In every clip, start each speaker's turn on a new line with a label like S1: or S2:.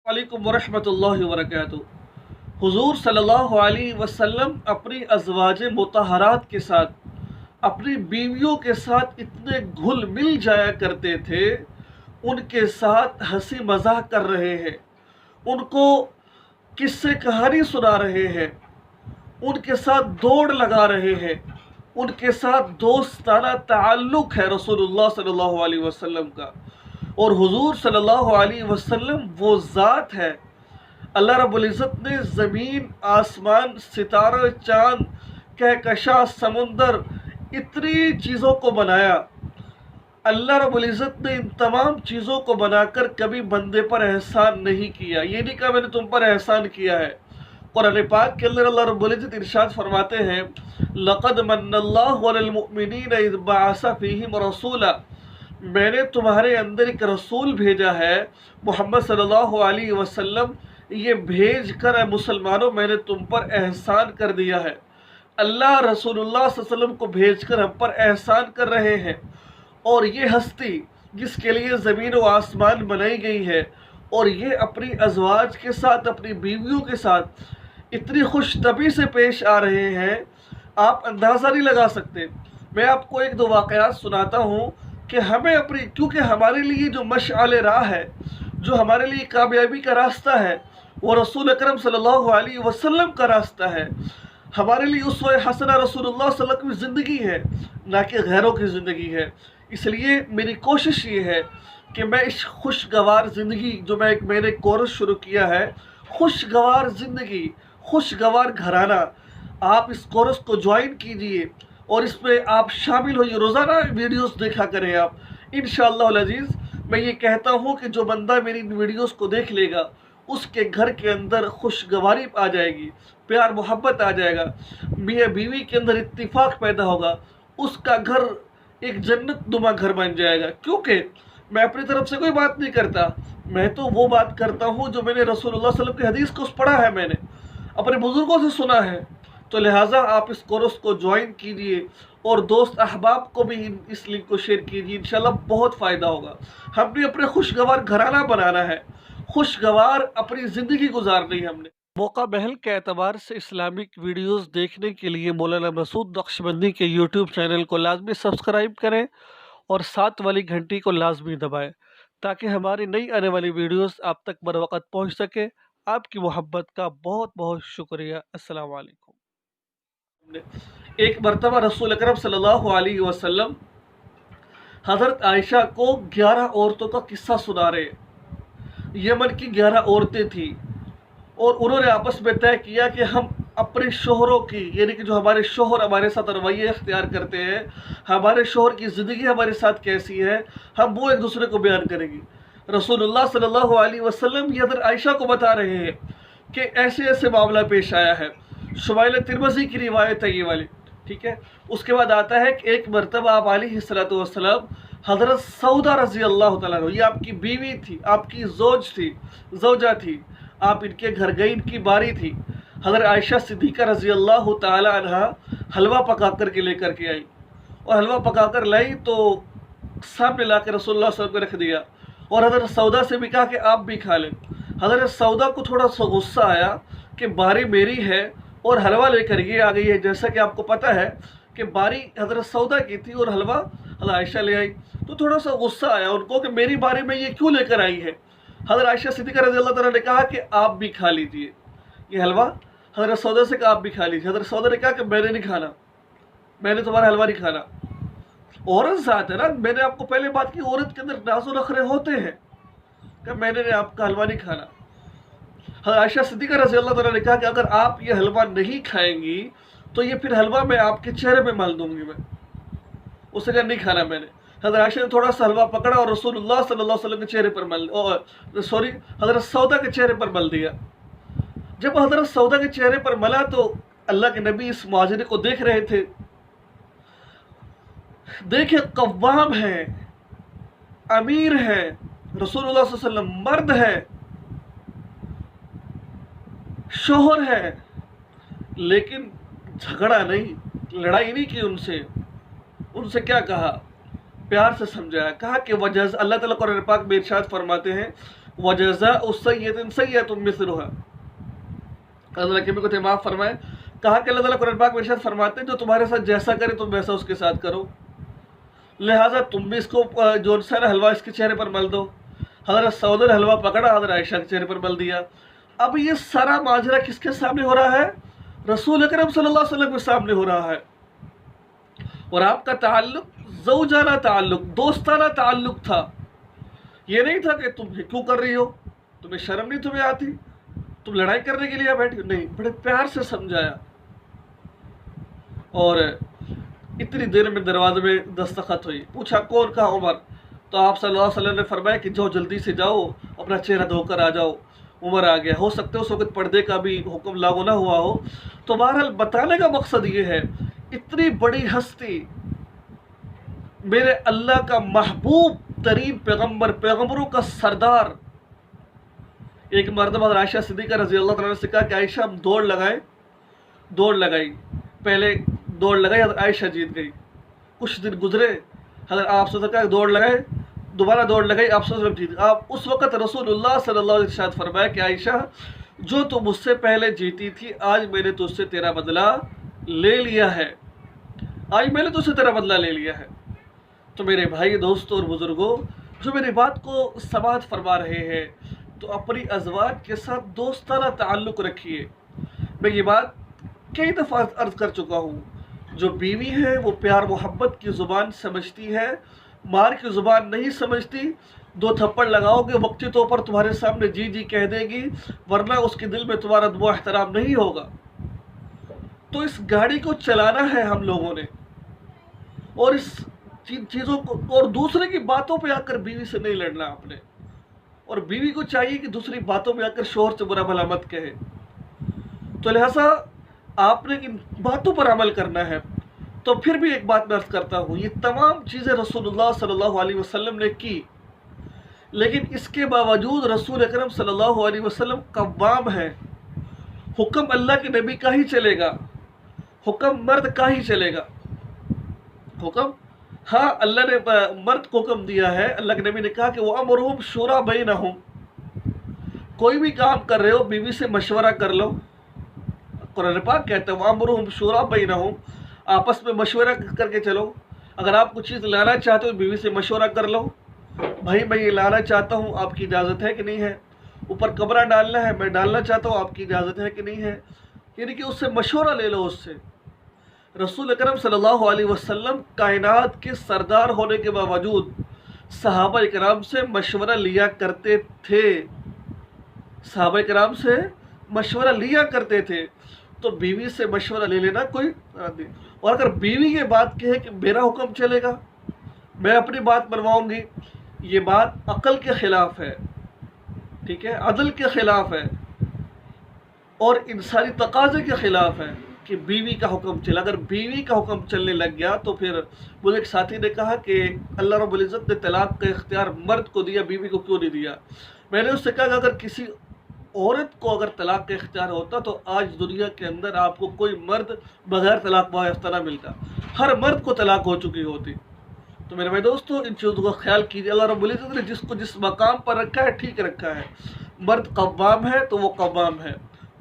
S1: वालेकुम वरहमतुल्लाहि वबरकातुहू। हुजूर सल्लल्लाहु अलैहि वसल्लम अपनी अज़वाज मुतहरात के साथ, अपनी बीवियों के साथ इतने घुल मिल जाया करते थे। उनके साथ हंसी मजाक कर रहे हैं, उनको किस्से कहानी सुना रहे हैं, उनके साथ दौड़ लगा रहे हैं, उनके साथ दोस्ताना ताल्लुक़ है रसूलुल्लाह सल्लल्लाहु अलैहि वसल्लम का। और हुजूर सल्लल्लाहु अलैहि वसल्लम वो ज़ात है, अल्लाह रब्बुल इज़्ज़त ने ज़मीन, आसमान, सितारे, चाँद, कहकशा, समुंदर, इतनी चीज़ों को बनाया। अल्लाह रब्बुल इज़्ज़त ने इन तमाम चीज़ों को बनाकर कभी बंदे पर एहसान नहीं किया। ये नहीं कहा मैंने तुम पर एहसान किया है। कुरान पाक के अंदर अल्लाह रब्बुल इज़्ज़त इरशाद फरमाते हैं, लक़द मन्नल्लाहु अलल मुअमिनीना इज़ बअसा फ़ीहिम रसूला, मैंने तुम्हारे अंदर एक रसूल भेजा है मोहम्मद सल्लल्लाहु अलैहि वसल्लम। ये भेज कर मुसलमानों मैंने तुम पर एहसान कर दिया है। अल्लाह रसूलुल्लाह सल्लल्लाहु अलैहि वसल्लम को भेजकर हम पर एहसान कर रहे हैं। और ये हस्ती जिसके लिए ज़मीन व आसमान बनाई गई है, और ये अपनी अज़वाज के साथ, अपनी बीवियों के साथ इतनी खुश तबी से पेश आ रहे हैं, आप अंदाज़ा नहीं लगा सकते। मैं आपको एक दो वाक़यात सुनाता हूँ कि हमें अपनी, क्योंकि हमारे लिए जो मशअल राह है, जो हमारे लिए कामयाबी का रास्ता है, वो रसूल अकरम सल्लल्लाहु अलैहि वसल्लम का रास्ता है। हमारे लिए उसवे हसना रसूलुल्लाह सल्लल्लाहु अलैहि वसल्लम की ज़िंदगी है, ना कि गैरों की ज़िंदगी है। इसलिए मेरी कोशिश ये है कि मैं इस खुशगवार ज़िंदगी, जो मैंने कोर्स शुरू किया है, खुशगवार ज़िंदगी, खुशगवार घराना, आप इस कोर्स को ज्वाइन कीजिए और इसमें आप शामिल होइए। रोज़ाना वीडियोस देखा करें आप, इंशाअल्लाह अज़ीज़। मैं ये कहता हूँ कि जो बंदा मेरी इन वीडियोस को देख लेगा, उसके घर के अंदर खुशगवारी आ जाएगी, प्यार मोहब्बत आ जाएगा, मियाँ बीवी के अंदर इत्तिफाक पैदा होगा, उसका घर एक जन्नत नुमा घर बन जाएगा। क्योंकि मैं अपनी तरफ से कोई बात नहीं करता, मैं तो वो बात करता हूँ जो मैंने रसूलुल्लाह सल्लल्लाहु अलैहि वसल्लम की हदीस को पढ़ा है, मैंने अपने बुज़ुर्गों से सुना है। तो लिहाजा आप इस कोर्स को ज्वाइन कीजिए और दोस्त अहबाब को भी इस लिंक को शेयर कीजिए, इंशाल्लाह बहुत फ़ायदा होगा। हमने अपने खुशगवार घराना बनाना है, खुशगवार अपनी ज़िंदगी गुजारनी है हमने। मौका महल के एतबार से इस्लामिक वीडियोस देखने के लिए मौलाना मसूद नक्शबंदी के यूट्यूब चैनल को लाजमी सब्सक्राइब करें और साथ वाली घंटी को लाजमी दबाएं, ताकि हमारी नई आने वाली वीडियोस आप तक बर वक़्त पहुँच सके। आपकी मोहब्बत का बहुत बहुत शुक्रिया। अस्सलाम वालेकुम। एक मरतबा रसूल अकरम सल्लल्लाहु अलैहि वसल्लम हज़रत आयशा को 11 औरतों का किस्सा सुना रहे। यमन की 11 औरतें थी और उन्होंने आपस में तय किया कि हम अपने शोहरों की, यानी कि जो हमारे शोहर हमारे साथ रवैये इख्तियार करते हैं, हमारे शोहर की ज़िंदगी हमारे साथ कैसी है, हम वो एक दूसरे को बयान करेंगे। रसूलुल्लाह सल्लल्लाहु अलैहि वसल्लम ये हज़रत आयशा को बता रहे हैं कि ऐसे ऐसे मामला पेश आया है। शुमाइल तिरमिज़ी की रिवायत है ये वाली, ठीक है। उसके बाद आता है कि एक मरतबा आप अलैहिस्सलातु वस्सलाम हज़रत सऊदा रज़ी अल्लाह तआला अन्हा, ये आपकी बीवी थी, आपकी ज़ौजा थी, आप इनके घर गई, इनकी बारी थी। हज़रत आयशा सिद्दीक़ा रज़ी अल्लाह तआला अन्हा हलवा पका कर के लेकर के आई, और हलवा पका कर लाई तो सामने ला के रसूलुल्लाह सल्लल्लाहु अलैहि वसल्लम को रख दिया, और हज़रत सऊदा से भी कहा कि आप भी खा लें। हज़रत सऊदा को थोड़ा सा गुस्सा आया कि बारी मेरी है और हलवा लेकर ये आ गई है। जैसा कि आपको पता है कि बारी हज़रत सऊदा की थी और हलवा हज़रत आयशा ले आई, तो थोड़ा सा गुस्सा आया उनको कि मेरी बारी में ये क्यों लेकर आई है। हज़रत आयशा सिद्दीक़ा रज़ी अल्लाह तआला ने कहा कि आप भी खा लीजिए ये हलवा। हज़रत सऊदा से कहा आप भी खा लीजिए। हज़रत सऊदा ने कहा कि मैंने नहीं खाना, मैंने तुम्हारा हलवा नहीं खाना। औरत ज़ात है ना, मैंने आपको पहले बात की, औरत के अंदर नाज़ो नखरे होते हैं कि मैंने आपका हलवा नहीं खाना। हज़रत आयशा सिद्दीक़ा रज़ी अल्लाह तआला ने कहा कि अगर आप ये हलवा नहीं खाएंगी तो ये फिर हलवा मैं आपके चेहरे पे मल दूंगी मैं। उसने कहा नहीं खाना मैंने। हज़रत आयशा ने थोड़ा सा हलवा पकड़ा और रसूलुल्लाह सल्लल्लाहु अलैहि वसल्लम के चेहरे पर हज़रत सऊदा के चेहरे पर मल दिया। जब हज़रत सऊदा के चेहरे पर मला तो अल्लाह के नबी इस मुआजरे को देख रहे थे। देखे कव्वाम है, अमीर है, रसूलुल्लाह सल्लल्लाहु अलैहि वसल्लम मर्द है, शोहर है, लेकिन झगड़ा नहीं, लड़ाई नहीं की उनसे क्या कहा, प्यार से समझाया। कहा कि वजह अल्लाह ताला कुरान पाक में इरशाद फरमाते हैं वजज़ाउ सय्यतिन सय्यतुम मिस्लुहा। अल्लाह के को माफ़ फरमाए। कहा कि अल्लाह ताला कुरान पाक में इरशाद फरमाते हैं जो तुम्हारे साथ जैसा करे तुम वैसा उसके साथ करो, लिहाजा तुम भी इसको जो सा हलवा इसके चेहरे पर मल दो। हज़रत सऊद ने हलवा पकड़ा, हज़रत आयशा के चेहरे पर मल दिया। अब ये सारा माजरा किसके सामने हो रहा है? रसूल अकरम सल्लल्लाहु अलैहि वसल्लम के सामने हो रहा है। और आपका ताल्लुक ज़ौजाना ताल्लुक, दोस्ताना ताल्लुक था। ये नहीं था कि तुम क्यों कर रही हो, तुम्हें शर्म नहीं तुम्हें आती, तुम लड़ाई करने के लिए बैठी हो। नहीं, बड़े प्यार से समझाया। और इतनी देर में दरवाजे में दस्तखत हुई। पूछा कौन? कहा उमर। तो आप सल्लल्लाहु अलैहि वसल्लम ने फरमाया कि जाओ जल्दी से जाओ, अपना चेहरा धोकर आ जाओ। उमर आ गया। हो सकता है उस वक्त पर्दे का भी हुक्म लागू ना हुआ हो। तो बहरहाल बताने का मकसद ये है, इतनी बड़ी हस्ती, मेरे अल्लाह का महबूब तरीन पैगम्बर, पैगम्बरों का सरदार। एक मरतबा आयशा सिद्दीक़ा रज़ी अल्लाह तआला से कहा कि आयशा हम दौड़ लगाए। दौड़ लगाई, पहले दौड़ लगाई, हज़रत आयशा जीत गई। कुछ दिन गुजरे, हज़रत आप सल्लल्लाहु अलैहि वसल्लम दौड़ लगाए, दोबारा दौड़ लगाई, आप सल्लल्लाहु अलैहि वसल्लम जीत। आप उस वक़्त रसूलुल्लाह सल्लल्लाहु अलैहि वसल्लम फरमाया कि आयशा जो तुम मुझसे पहले जीती थी, आज मैंने तुझसे तेरा बदला ले लिया है। आज मैंने तुझसे तेरा बदला ले लिया है। तो मेरे भाई, दोस्तों और बुज़ुर्गों, जो मेरी बात को समाअत फरमा रहे हैं, तो अपनी अज़वाज के साथ दोस्ताना ताल्लुक़ रखिए। मैं ये बात कई दफ़ा अर्ज़ कर चुका हूँ, जो बीवी है वो प्यार मोहब्बत की ज़ुबान समझती है, मार की ज़ुबान नहीं समझती। दो थप्पड़ लगाओगे वक्ती तौर पर तुम्हारे सामने जी जी कह देगी, वरना उसके दिल में तुम्हारा दुआ एहतराम नहीं होगा। तो इस गाड़ी को चलाना है हम लोगों ने, और इस चीज़ों को, और दूसरे की बातों पे आकर बीवी से नहीं लड़ना आपने। और बीवी को चाहिए कि दूसरी बातों में आकर शोहर से बुरा भला मत कहे। तो लिहाजा आपने इन बातों पर अमल करना है। तो फिर भी एक बात मैं अर्ज़ करता हूँ, ये तमाम चीज़ें रसूलुल्लाह सल्लल्लाहु अलैहि वसल्लम ने की, लेकिन इसके बावजूद रसूल अकरम सल्लल्लाहु अलैहि वसल्लम कव्वाम है। हुक्म अल्लाह के नबी का ही चलेगा, हुक्म मर्द का ही चलेगा। हुक्म, हाँ, अल्लाह ने मर्द को हुक्म दिया है। अल्लाह के नबी ने कहा कि वह अमरुहुम शुरा बैनहुम, कोई भी काम कर रहे हो बीवी से मशवरा कर लो। कुरान पाक कहता है वह अमरुहुम शुरा बैनहुम, आपस में मशवरा करके चलो। अगर आप कुछ चीज़ लाना चाहते हो बीवी से मशवरा कर लो, भाई मैं ये लाना चाहता हूँ, आपकी इजाज़त है कि नहीं है? ऊपर कमरा डालना है, मैं डालना चाहता हूँ, आपकी इजाज़त है कि नहीं है? यानी कि उससे मशवरा ले लो। उससे रसूल अकरम सल्लल्लाहु अलैहि वसल्लम कायनात के सरदार होने के बावजूद सहाबा इकराम से मशवरा लिया करते थे। सहाबा इकराम से मशवरा लिया करते थे। तो बीवी से मशवरा ले लेना कोई नहीं। और अगर बीवी ये बात कहे कि मेरा हुक्म चलेगा, मैं अपनी बात बनवाऊंगी, ये बात अकल के ख़िलाफ़ है, ठीक है, अदल के ख़िलाफ़ है, और इंसानी तकाज़े के ख़िलाफ़ है कि बीवी का हुक्म चले। अगर बीवी का हुक्म चलने लग गया तो फिर मुझे एक साथी ने कहा कि अल्लाह रब्बुल इज़्ज़त ने तलाक़ का इख्तियार मर्द को दिया, बीवी को क्यों नहीं दिया? मैंने उससे कहा कि अगर किसी औरत को अगर तलाक़ का इख्तियार होता तो आज दुनिया के अंदर आपको कोई मर्द बगैर तलाक़ याफ्ता ना मिलता, हर मर्द को तलाक़ हो चुकी होती। तो मेरे भाई दोस्तों, इन चीज़ों का ख्याल कीजिए। अल्लाह रब्बुल इज़्ज़त ने जिसको जिस मकाम पर रखा है ठीक रखा है। मर्द कव्वाम है तो वो कव्वाम है,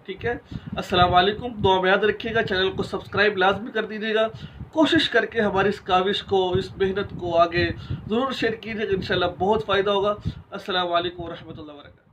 S1: ठीक है। अस्सलाम वालेकुम, दुआ में याद रखिएगा। चैनल को सब्सक्राइब लाजमी कर दीजिएगा। कोशिश करके हमारी इस काविश को, इस मेहनत को आगे ज़रूर शेयर कीजिएगा, इंशाल्लाह बहुत फ़ायदा होगा। अस्सलाम वालेकुम व रहमतुल्लाहि व बरकातहू।